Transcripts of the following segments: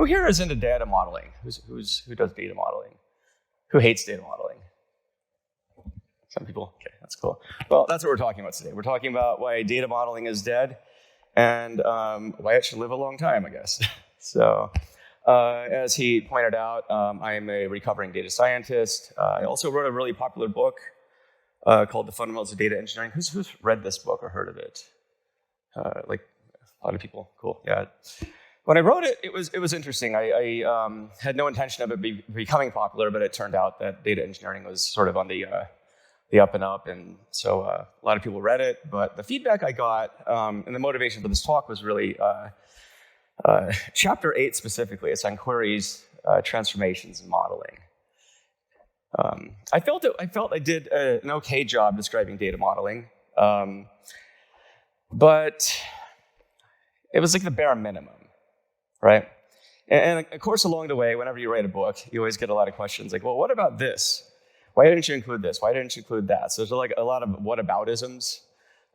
Who here is into data modeling? Who does data modeling? Who hates data modeling? Some people? Okay, that's cool. Well, that's what we're talking about today. We're talking about why data modeling is dead and why it should live a long time, I guess. So, as he pointed out, I am a recovering data scientist. I also wrote a really popular book called The Fundamentals of Data Engineering. Who's read this book or heard of it? Like a lot of people. Cool. Yeah. When I wrote it, it was interesting. I had no intention of it becoming popular, but it turned out that data engineering was sort of on the up and up, and so a lot of people read it. But the feedback I got and the motivation for this talk was really chapter 8 specifically. It's on queries, transformations, and modeling. I felt I did an okay job describing data modeling, but it was like the bare minimum, right? And of course, along the way, whenever you write a book, you always get a lot of questions like, well, what about this? Why didn't you include this? Why didn't you include that? So there's like a lot of whataboutisms.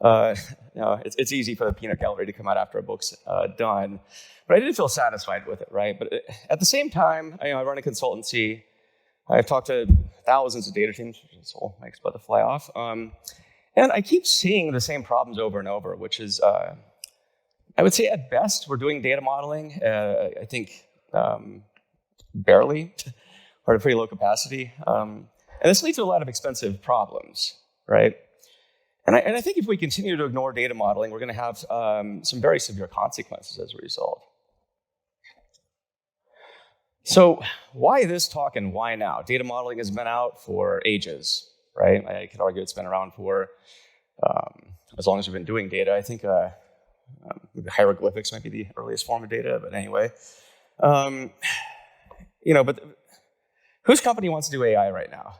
It's easy for the peanut gallery to come out after a book's done, but I didn't feel satisfied with it, right? But at the same time, I run a consultancy. I've talked to thousands of data teams. So Mike's about to fly off, and I keep seeing the same problems over and over, which is, I would say at best we're doing data modeling. I think barely, or at a pretty low capacity. And this leads to a lot of expensive problems, right? And I think if we continue to ignore data modeling, we're going to have some very severe consequences as a result. So why this talk and why now? Data modeling has been out for ages, right? I could argue it's been around for as long as we've been doing data. I think hieroglyphics might be the earliest form of data, but anyway. But whose company wants to do AI right now?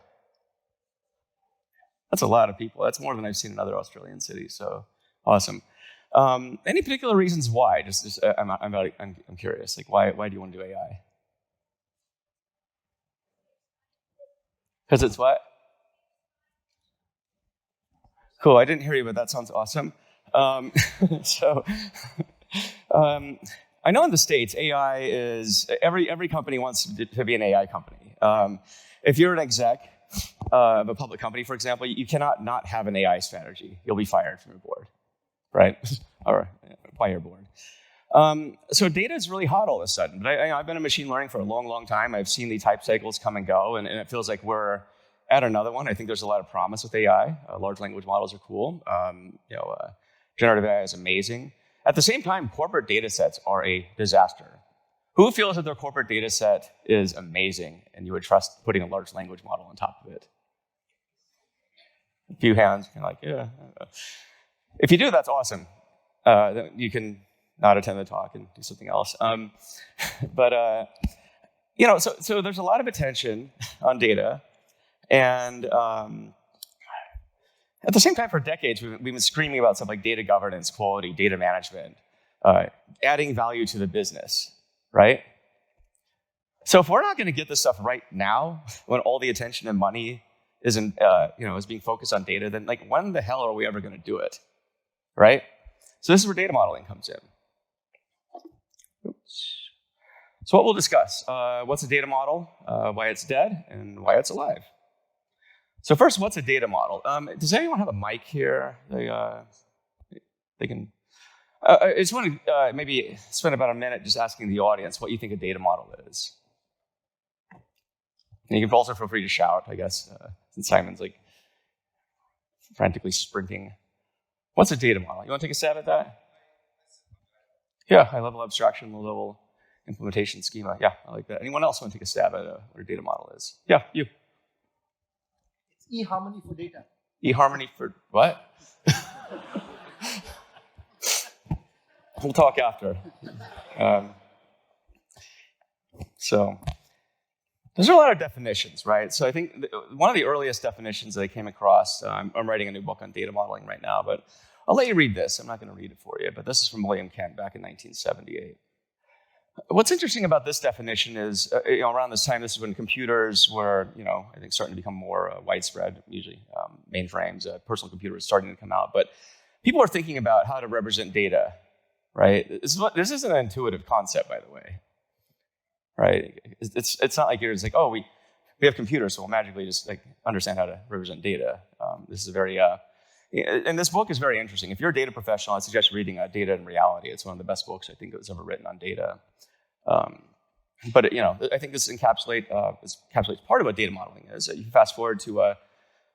That's a lot of people. That's more than I've seen in other Australian cities. So awesome. Any particular reasons why? I'm curious. Like, why do you want to do AI? Because it's what? Cool. I didn't hear you, but that sounds awesome. I know in the States, AI is every company wants to be an AI company. If you're an exec of a public company, for example, you cannot not have an AI strategy. You'll be fired from your board, right? Or by your board. So data is really hot all of a sudden. But I've been in machine learning for a long, long time. I've seen the type cycles come and go, and it feels like we're at another one. I think there's a lot of promise with AI. Large language models are cool. Generative AI is amazing. At the same time, corporate data sets are a disaster. Who feels that their corporate data set is amazing and you would trust putting a large language model on top of it? A few hands, you're like, yeah. If you do, that's awesome. Then you can not attend the talk and do something else. So there's a lot of attention on data. And at the same time, for decades, we've been screaming about stuff like data governance, quality, data management, adding value to the business, right? So if we're not going to get this stuff right now, when all the attention and money is being focused on data, then like when the hell are we ever going to do it, right? So this is where data modeling comes in. Oops. So what we'll discuss: what's a data model, why it's dead, and why it's alive. So first, what's a data model? Does anyone have a mic here? They can. I just want to maybe spend about a minute just asking the audience what you think a data model is. And you can also feel free to shout, I guess, since Simon's like frantically sprinting. What's a data model? You want to take a stab at that? Yeah, high-level abstraction, low-level implementation schema. Yeah, I like that. Anyone else want to take a stab at what a data model is? Yeah, you. eHarmony for data. eHarmony for what? We'll talk after. So there's a lot of definitions, right? So I think one of the earliest definitions that I came across, I'm writing a new book on data modeling right now, but I'll let you read this. I'm not going to read it for you, but this is from William Kent back in 1978. What's interesting about this definition is, around this time, this is when computers were, I think starting to become more widespread, usually mainframes, personal computers starting to come out. But people are thinking about how to represent data, right? This isn't an intuitive concept, by the way. right? It's not like you're just like, oh, we have computers, so we'll magically just like understand how to represent data. This is a very and this book is very interesting. If you're a data professional, I suggest reading Data and Reality. It's one of the best books I think that was ever written on data. But I think this encapsulates part of what data modeling is. You fast forward to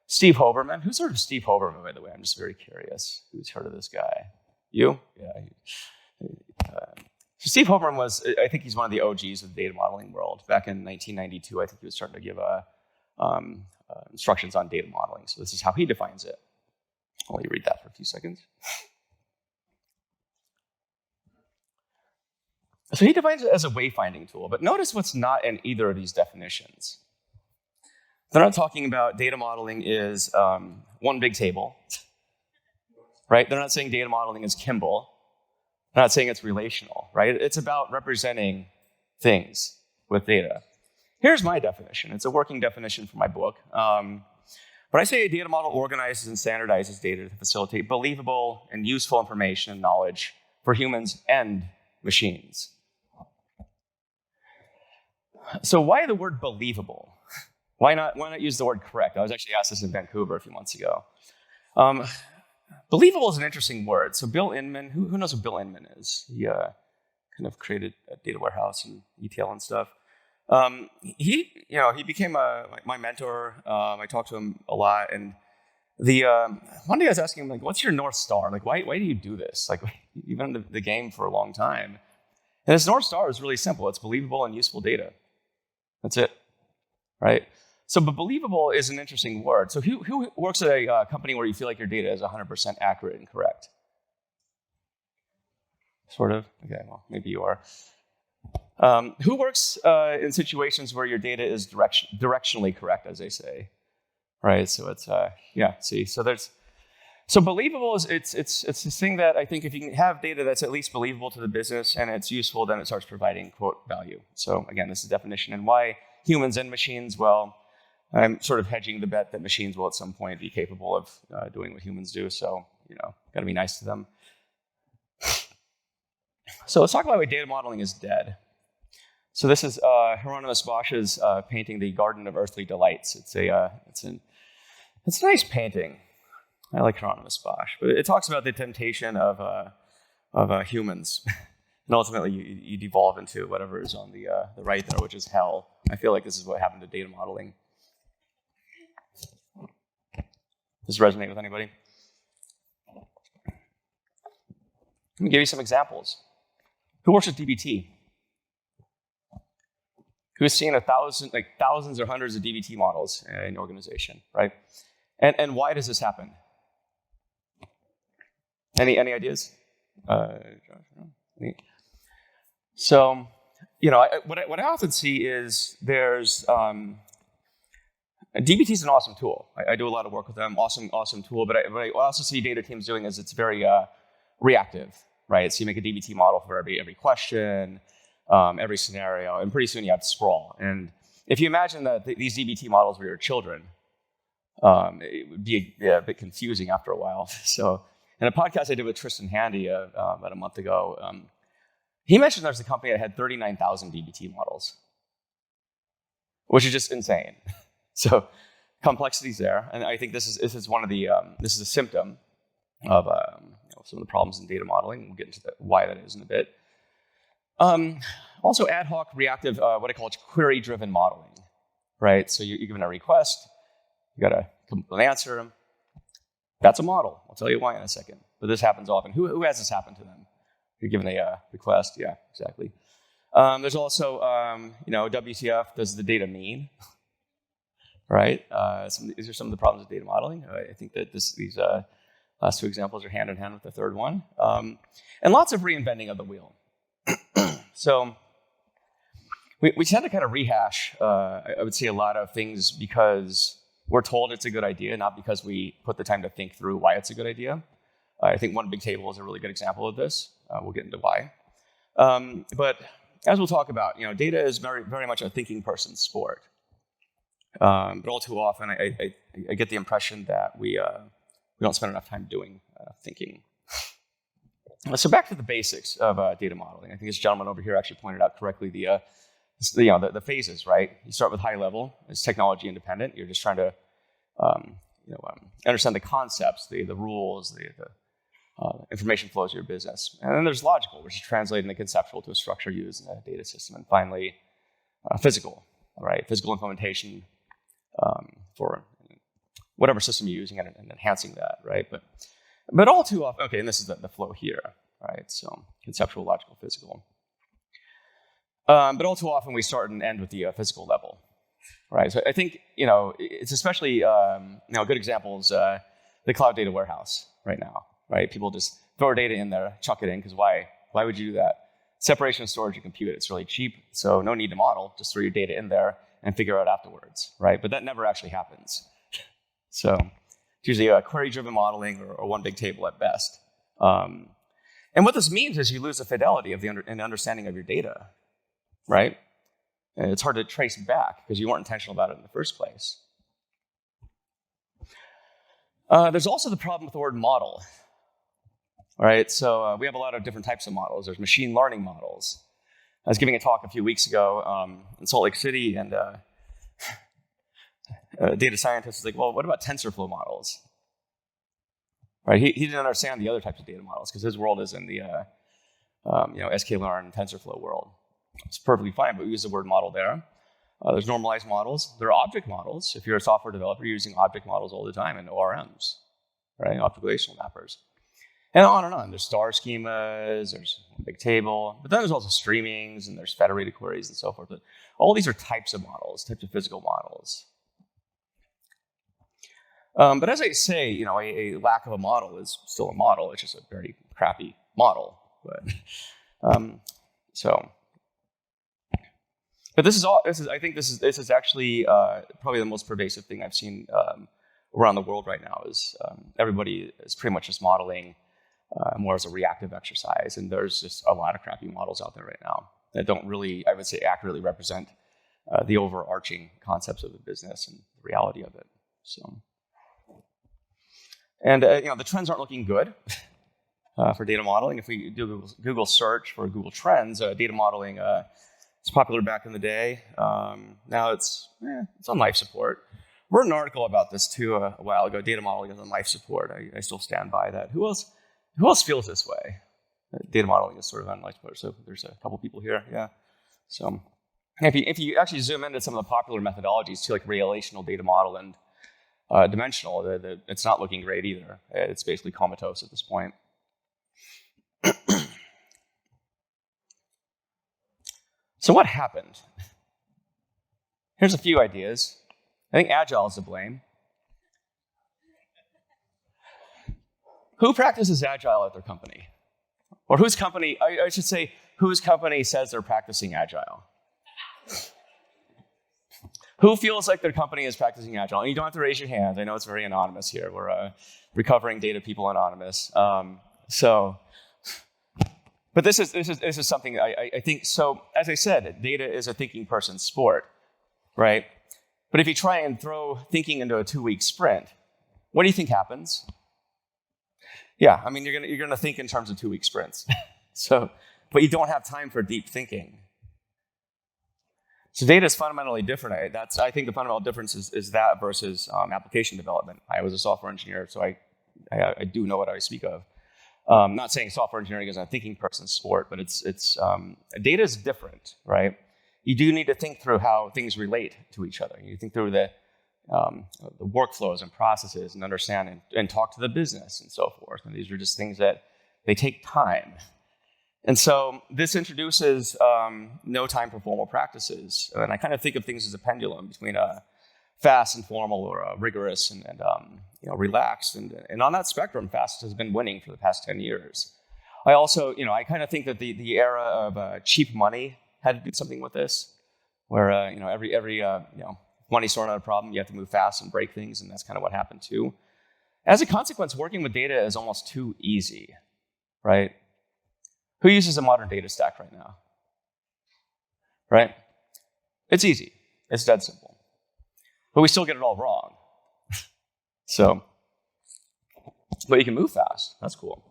Steve Hoberman. Who's heard of Steve Hoberman, by the way? I'm just very curious. Who's heard of this guy? You? Yeah. So Steve Hoberman I think he's one of the OGs of the data modeling world. Back in 1992, I think he was starting to give instructions on data modeling. So this is how he defines it. I'll let you read that for a few seconds. So he defines it as a wayfinding tool, but notice what's not in either of these definitions. They're not talking about data modeling is one big table, right? They're not saying data modeling is Kimball. They're not saying it's relational, right? It's about representing things with data. Here's my definition. It's a working definition for my book. When I say a data model organizes and standardizes data to facilitate believable and useful information and knowledge for humans and machines. So why the word believable? Why not use the word correct? I was actually asked this in Vancouver a few months ago. Believable is an interesting word. So Bill Inman, who knows what Bill Inman is? He kind of created a data warehouse and ETL and stuff. He became my mentor. I talked to him a lot, and one day I was asking him, like, what's your North Star? Like, why do you do this? Like, you've been in the game for a long time. And his North Star is really simple. It's believable and useful data. That's it, right? So, but believable is an interesting word. So who works at a company where you feel like your data is 100% accurate and correct? Sort of? Okay, well, maybe you are. Who works in situations where your data is directionally correct, as they say, right? So it's so believable is it's this thing that I think if you can have data that's at least believable to the business and it's useful, then it starts providing quote value. So again, this is the definition. And why humans and machines? Well, I'm sort of hedging the bet that machines will at some point be capable of doing what humans do. So got to be nice to them. So let's talk about why data modeling is dead. So this is Hieronymus Bosch's painting, "The Garden of Earthly Delights." It's a nice painting. I like Hieronymus Bosch, but it talks about the temptation of humans, and ultimately you devolve into whatever is on the right there, which is hell. I feel like this is what happened to data modeling. Does this resonate with anybody? Let me give you some examples. Who works with DBT? Who's seen thousands or hundreds of DBT models in an organization, right? And why does this happen? Any ideas? So, what I often see is there's DBT is an awesome tool. I do a lot of work with them. Awesome tool. But what I also see data teams doing is it's very reactive, right? So you make a DBT model for every question, every scenario, and pretty soon you have sprawl. And if you imagine that these DBT models were your children, it would be a bit confusing after a while. So in a podcast I did with Tristan Handy about a month ago, he mentioned there's a company that had 39,000 DBT models, which is just insane. So complexity's there, and I think this is one of the this is a symptom of some of the problems in data modeling. We'll get into why that is in a bit. Also, ad hoc, reactive, what I call query-driven modeling, right? So you're given a request, you got to come up with an answer. That's a model. I'll tell you why in a second. But this happens often. Who has this happen to them? You're given a request. Yeah, exactly. There's also, WTF, does the data mean? Right? These are some of the problems with data modeling. I think that these last two examples are hand in hand with the third one. And lots of reinventing of the wheel. So we tend to kind of rehash, I would say, a lot of things because we're told it's a good idea, not because we put the time to think through why it's a good idea. I think one big table is a really good example of this. We'll get into why. But as we'll talk about, data is very, very much a thinking person's sport. But all too often, I get the impression that we don't spend enough time doing thinking. So back to the basics of data modeling. I think this gentleman over here actually pointed out correctly the the phases, right? You start with high level, it's technology independent. You're just trying to understand the concepts, the rules, the information flows of your business. And then there's logical, which is translating the conceptual to a structure used in a data system. And finally, physical, right? Physical implementation for whatever system you're using and enhancing that, right? But all too often, okay, and this is the flow here, right? So conceptual, logical, physical. But all too often we start and end with the physical level, right? So I think, it's especially, a good example is the cloud data warehouse right now, right? People just throw data in there, chuck it in, because why? Why would you do that? Separation of storage and compute, it's really cheap, so no need to model, just throw your data in there and figure out afterwards, right? But that never actually happens. So it's usually a query-driven modeling or one big table at best. And what this means is you lose the fidelity of the understanding of your data, right? And it's hard to trace back because you weren't intentional about it in the first place. There's also the problem with the word model. All right, so we have a lot of different types of models. There's machine learning models. I was giving a talk a few weeks ago in Salt Lake City, and a data scientist was like, well, what about TensorFlow models? Right, he didn't understand the other types of data models because his world is in the sklearn, TensorFlow world. It's perfectly fine, but we use the word model there. There's normalized models. There are object models. If you're a software developer, you're using object models all the time and ORMs, right? Object relational mappers. And on and on. There's star schemas, there's a big table, but then there's also streamings and there's federated queries and so forth. But all these are types of models, types of physical models. But as I say, a lack of a model is still a model. It's just a very crappy model. But this is actually probably the most pervasive thing I've seen around the world right now. Is everybody is pretty much just modeling more as a reactive exercise, and there's just a lot of crappy models out there right now that don't really, I would say, accurately represent the overarching concepts of the business and the reality of it. So, and the trends aren't looking good for data modeling. If we do Google search for Google Trends, data modeling. It's popular back in the day. Now it's on life support. Wrote an article about this too a while ago. Data modeling is on life support. I still stand by that. Who else feels this way? Data modeling is sort of on life support. So there's a couple people here. Yeah. So if you actually zoom into some of the popular methodologies too, like relational data model and dimensional, it's not looking great either. It's basically comatose at this point. So what happened? Here's a few ideas. I think Agile is to blame. Who practices Agile at their company? Or whose company, I should say, whose company says they're practicing Agile? Who feels like their company is practicing Agile? And you don't have to raise your hands. I know it's very anonymous here. We're recovering data people anonymous. But this is something I think, so as I said, data is a thinking person's sport, right? But if you try and throw thinking into a 2-week sprint, what do you think happens? Yeah, I mean, you're gonna think in terms of 2-week sprints. But you don't have time for deep thinking. So data is fundamentally different. I think the fundamental difference is that versus application development. I was a software engineer, so I do know what I speak of. Not saying software engineering is a thinking person's sport, but it's data is different, right? You do need to think through how things relate to each other. You think through the workflows and processes and understand and talk to the business and so forth. And these are just things that they take time. And so this introduces no time for formal practices. And I kind of think of things as a pendulum between a fast and formal or a rigorous and relaxed. And on that spectrum, fast has been winning for the past 10 years. I also, I kind of think that the era of cheap money had to do something with this, where every money's sorting out a problem, you have to move fast and break things, and that's kind of what happened too. As a consequence, working with data is almost too easy, right? Who uses a modern data stack right now? Right? It's easy. It's dead simple. But we still get it all wrong. But you can move fast. That's cool.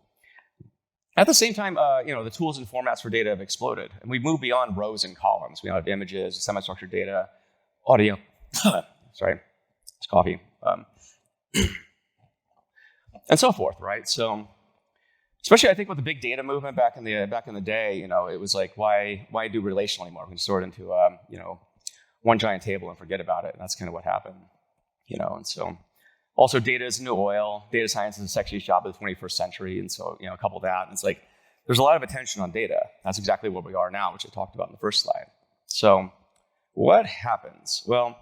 At the same time, the tools and formats for data have exploded, and we've moved beyond rows and columns. We now have images, semi-structured data, audio. Sorry, it's coffee, and so forth, right? So, especially I think with the big data movement back in the day, it was like, why do relational anymore? We can store it into one giant table and forget about it. And that's kind of what happened, And so, also data is new oil. Data science is a sexy job of the 21st century, and so couple that, and it's like there's a lot of attention on data. That's exactly where we are now, which I talked about in the first slide. So, what happens? Well,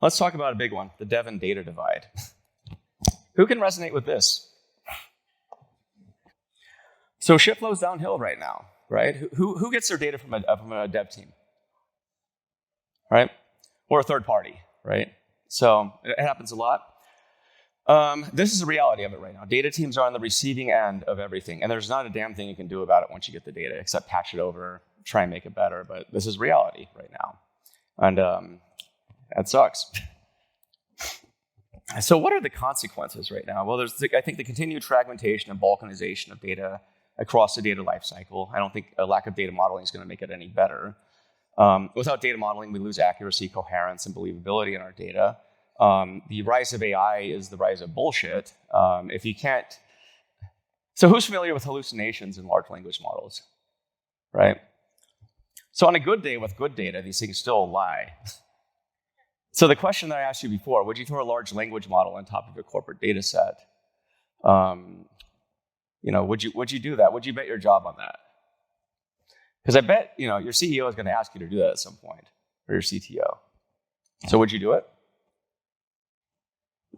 let's talk about a big one: the dev and data divide. Who can resonate with this? So shit flows downhill right now, right? Who gets their data from a dev team, right? Or a third party, right? So it happens a lot. This is the reality of it right now. Data teams are on the receiving end of everything, and there's not a damn thing you can do about it once you get the data, except patch it over, try and make it better. But this is reality right now, and that sucks. So what are the consequences right now? Well, there's, I think, the continued fragmentation and balkanization of data across the data lifecycle. I don't think a lack of data modeling is going to make it any better. Without data modeling, we lose accuracy, coherence, and believability in our data. The rise of AI is the rise of bullshit. If you can't... So who's familiar with hallucinations in large language models, right? So on a good day with good data, these things still lie. So the question that I asked you before, would you throw a large language model on top of a corporate data set? Would you do that? Would you bet your job on that? Because I bet, your CEO is going to ask you to do that at some point, or your CTO. So would you do it?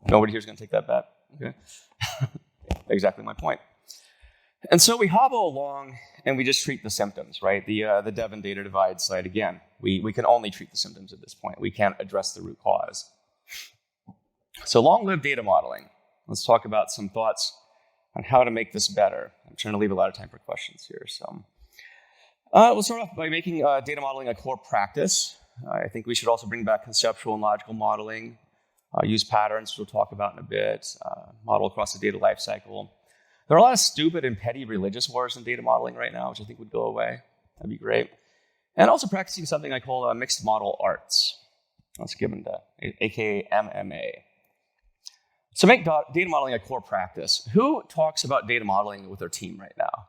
Nobody here's going to take that bet? Okay. Exactly my point. And so we hobble along and we just treat the symptoms, right? The dev and data divide slide again. We can only treat the symptoms at this point. We can't address the root cause. So long live data modeling. Let's talk about some thoughts on how to make this better. I'm trying to leave a lot of time for questions here. So we'll start off by making data modeling a core practice. I think we should also bring back conceptual and logical modeling, use patterns, which we'll talk about in a bit, model across the data lifecycle. There are a lot of stupid and petty religious wars in data modeling right now, which I think would go away. That'd be great. And also practicing something I call mixed model arts. Let's give them that, aka MMA. So make data modeling a core practice. Who talks about data modeling with their team right now?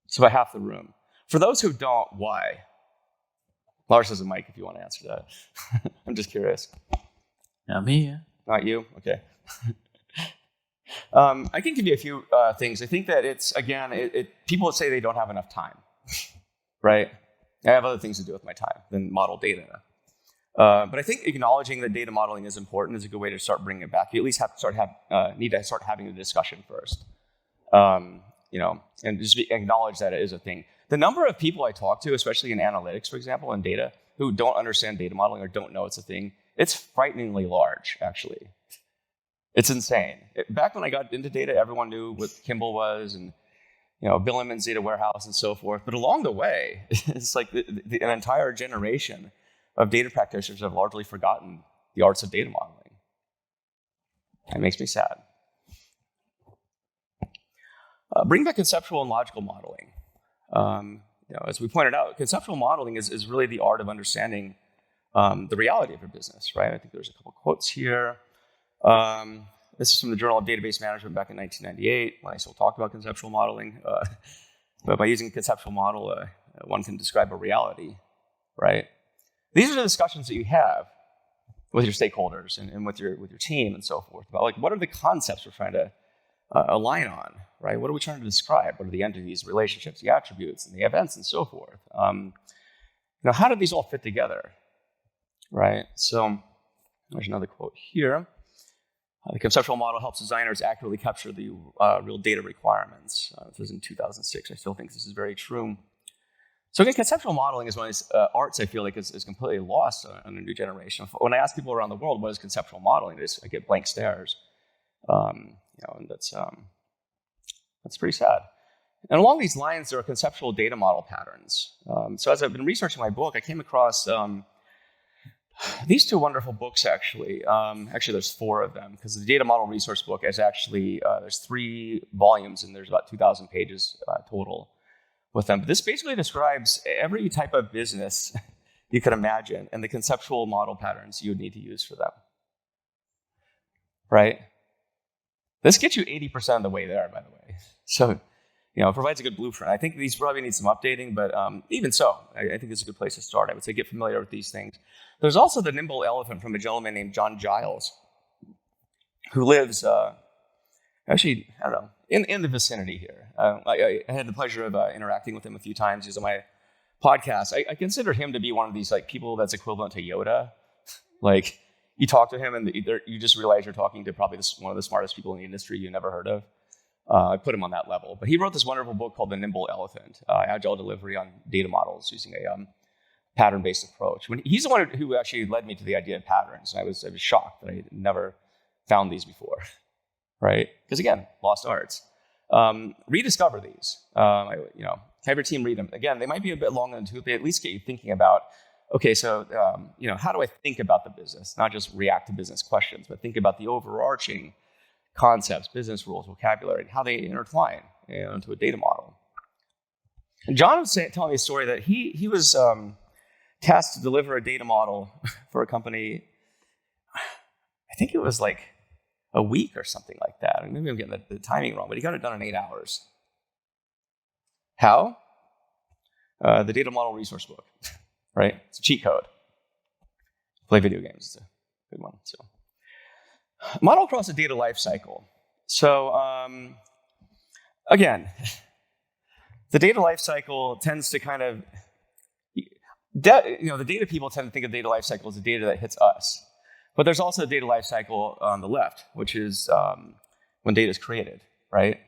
It's about half the room. For those who don't, why? Lars has a mic if you want to answer that. I'm just curious. Not me. Not you? Okay. I can give you a few things. I think that it's, again, people say they don't have enough time, right? I have other things to do with my time than model data. But I think acknowledging that data modeling is important is a good way to start bringing it back. You at least have to need to start having the discussion first, and just acknowledge that it is a thing. The number of people I talk to, especially in analytics, for example, and data, who don't understand data modeling or don't know it's a thing, it's frighteningly large, actually. It's insane. Back when I got into data, everyone knew what Kimball was and Billiman's data warehouse and so forth. But along the way, it's like an entire generation of data practitioners have largely forgotten the arts of data modeling. That makes me sad. Bring back conceptual and logical modeling. As we pointed out, conceptual modeling is really the art of understanding the reality of your business, right? I think there's a couple quotes here. This is from the Journal of Database Management back in 1998, when I still talked about conceptual modeling. But by using a conceptual model, one can describe a reality, right? These are the discussions that you have with your stakeholders and with your team and so forth about, like, what are the concepts we're trying to align on, right? What are we trying to describe? What are the entities, relationships, the attributes, and the events, and so forth? How do these all fit together, right? So there's another quote here. The conceptual model helps designers accurately capture the real data requirements. This was in 2006. I still think this is very true. So again, conceptual modeling is one of these arts I feel like is completely lost on a new generation. When I ask people around the world what is conceptual modeling, I get blank stares. And that's pretty sad. And along these lines, there are conceptual data model patterns. So as I've been researching my book, I came across These two wonderful books, actually there's 4 of them, because the data model resource book is actually, there's 3 volumes and there's about 2,000 pages total with them. But this basically describes every type of business you could imagine and the conceptual model patterns you would need to use for them, right? This gets you 80% of the way there, by the way. So, it provides a good blueprint. I think these probably need some updating, but even so, I think it's a good place to start. I would say get familiar with these things. There's also the nimble elephant from a gentleman named John Giles, who lives, actually, I don't know, in the vicinity here. I had the pleasure of interacting with him a few times. He was on my podcast. I consider him to be one of these people that's equivalent to Yoda. Like, you talk to him and you just realize you're talking to probably one of the smartest people in the industry you never heard of. I put him on that level. But he wrote this wonderful book called The Nimble Elephant, Agile Delivery on Data Models using a pattern-based approach. He's the one who actually led me to the idea of patterns. And I was shocked that I had never found these before, right? Because again, lost arts. Rediscover these. Have your team read them. Again, they might be a bit long in the tooth, but at least get you thinking about, okay, so how do I think about the business? Not just react to business questions, but think about the overarching concepts, business rules, vocabulary, and how they intertwine into a data model. And John was telling me a story that he was tasked to deliver a data model for a company. I think it was like a week or something like that. Maybe I'm getting the timing wrong, but he got it done in 8 hours. How? The data model resource book, right? It's a cheat code. Play video games. It's a good one. So, model across the data lifecycle. So, again, the data lifecycle tends to kind of, the data people tend to think of data lifecycle as the data that hits us. But there's also a data lifecycle on the left, which is when data is created, right?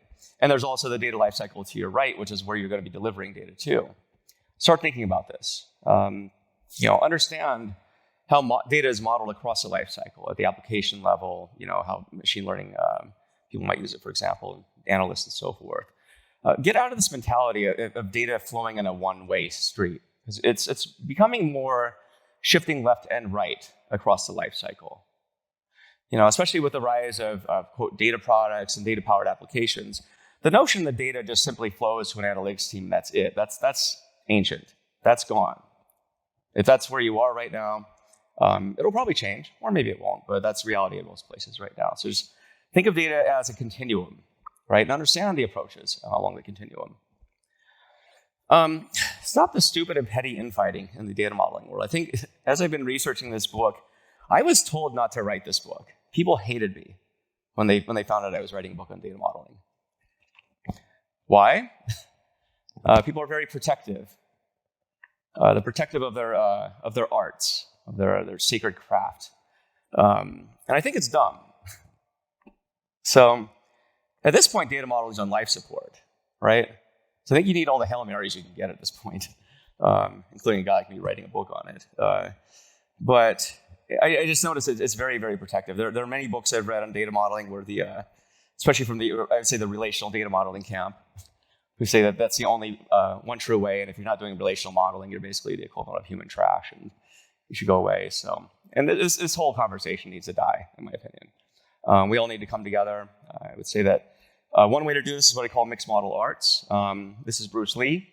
And there's also the data lifecycle to your right, which is where you're going to be delivering data to. Start thinking about this. Understand how data is modeled across the lifecycle at the application level. How machine learning people might use it, for example, analysts and so forth. Get out of this mentality of data flowing in a one-way street. It's becoming more shifting left and right across the lifecycle. Especially with the rise of quote, data products and data-powered applications, the notion that data just simply flows to an analytics team, that's it. That's ancient. That's gone. If that's where you are right now, it'll probably change, or maybe it won't, but that's reality in most places right now. So just think of data as a continuum, right? And understand the approaches along the continuum. Stop the stupid and petty infighting in the data modeling world. I think as I've been researching this book, I was told not to write this book. People hated me when they found out I was writing a book on data modeling. Why? People are very protective. They're protective of their arts, of their sacred craft. And I think it's dumb. So at this point, data modeling is on life support, right? So I think you need all the Hail Marys you can get at this point, including a guy like me writing a book on it. But I just noticed it's very, very protective. There are many books I've read on data modeling where especially from I would say the relational data modeling camp, who say that that's the only one true way, and if you're not doing relational modeling, you're basically the equivalent of human trash, and you should go away. So, and this whole conversation needs to die, in my opinion. We all need to come together. I would say that one way to do this is what I call mixed model arts. This is Bruce Lee,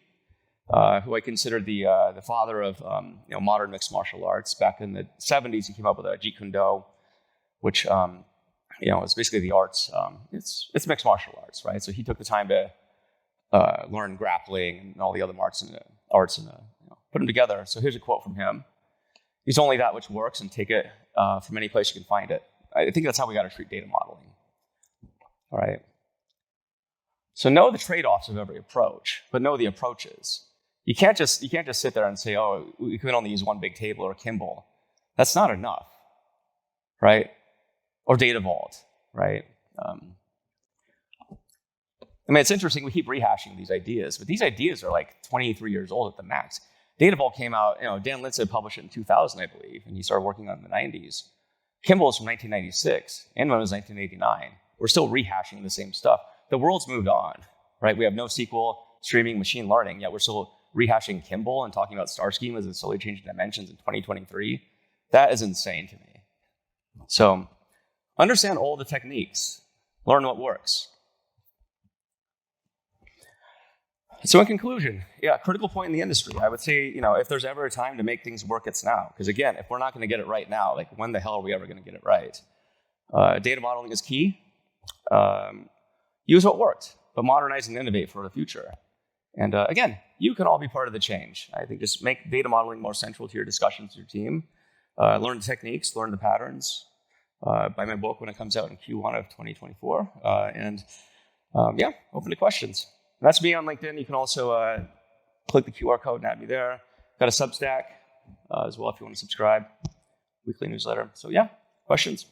who I consider the father of modern mixed martial arts. Back in the 70s, he came up with Jeet Kune Do, which is basically the arts. It's mixed martial arts, right? So he took the time to learn grappling and all the other arts and put them together. So here's a quote from him: "Use only that which works and take it from any place you can find it." I think that's how we got to treat data modeling. All right. So know the trade-offs of every approach, but know the approaches. You can't just sit there and say, "Oh, we can only use one big table or Kimball." That's not enough, right? Or Data Vault, right? It's interesting. We keep rehashing these ideas, but these ideas are like 23 years old at the max. Data Vault came out. Dan Lindsay published it in 2000, I believe, and he started working on it in the 90s. Kimball is from 1996. Inman was 1989. We're still rehashing the same stuff. The world's moved on, right? We have NoSQL, streaming, machine learning, yet we're still rehashing Kimball and talking about star schemas and slowly changing dimensions in 2023. That is insane to me. So understand all the techniques. Learn what works. So in conclusion, yeah, critical point in the industry. I would say, if there's ever a time to make things work, it's now. Because again, if we're not going to get it right now, like when the hell are we ever going to get it right? Data modeling is key. Use what worked, but modernize and innovate for the future. And again, you can all be part of the change. I think just make data modeling more central to your discussions with your team. Learn the techniques, learn the patterns. Buy my book when it comes out in Q1 of 2024. Open to questions. And that's me on LinkedIn. You can also click the QR code and add me there. Got a Substack as well if you want to subscribe. Weekly newsletter. So yeah, questions?